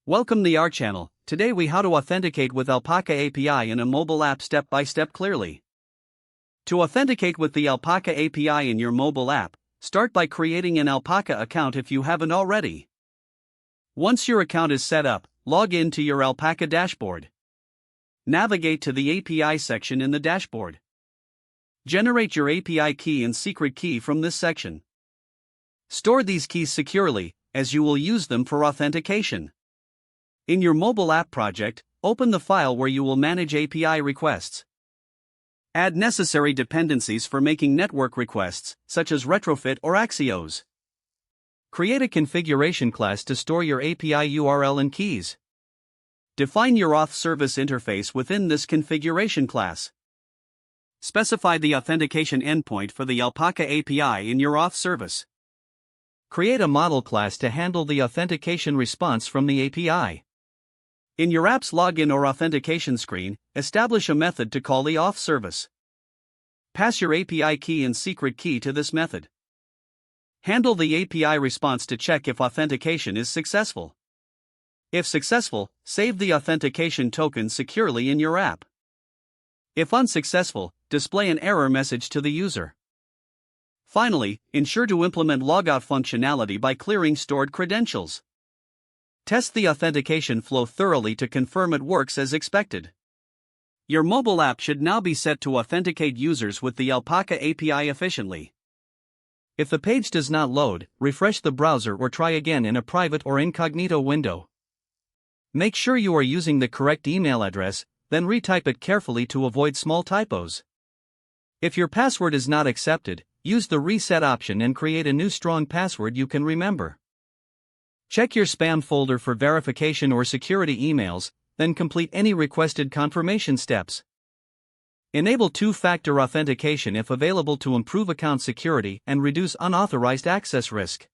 Welcome to our channel. Today we how to authenticate with Alpaca API in a mobile app step by step clearly. To authenticate with the Alpaca API in your mobile app, start by creating an Alpaca account if you haven't already. Once your account is set up, log in to your Alpaca dashboard. Navigate to the API section in the dashboard. Generate your API key and secret key from this section. Store these keys securely, as you will use them for authentication. In your mobile app project, open the file where you will manage API requests. Add necessary dependencies for making network requests, such as retrofit or Axios. Create a configuration class to store your API URL and keys. Define your auth service interface within this configuration class. Specify the authentication endpoint for the Alpaca API in your auth service. Create a model class to handle the authentication response from the API. In your app's login or authentication screen, establish a method to call the auth service. Pass your API key and secret key to this method. Handle the API response to check if authentication is successful. If successful, save the authentication token securely in your app. If unsuccessful, display an error message to the user. Finally, ensure to implement logout functionality by clearing stored credentials. Test the authentication flow thoroughly to confirm it works as expected. Your mobile app should now be set to authenticate users with the Alpaca API efficiently. If the page does not load, refresh the browser or try again in a private or incognito window. Make sure you are using the correct email address, then retype it carefully to avoid small typos. If your password is not accepted, use the reset option and create a new strong password you can remember. Check your spam folder for verification or security emails, then complete any requested confirmation steps. Enable two-factor authentication if available to improve account security and reduce unauthorized access risk.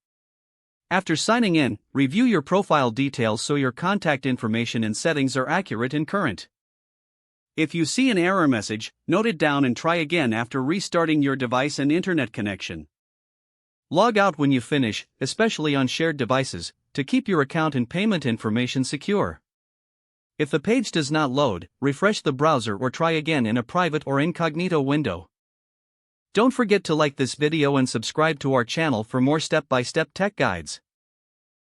After signing in, review your profile details so your contact information and settings are accurate and current. If you see an error message, note it down and try again after restarting your device and internet connection. Log out when you finish, especially on shared devices, to keep your account and payment information secure. If the page does not load, refresh the browser or try again in a private or incognito window. Don't forget to like this video and subscribe to our channel for more step-by-step tech guides.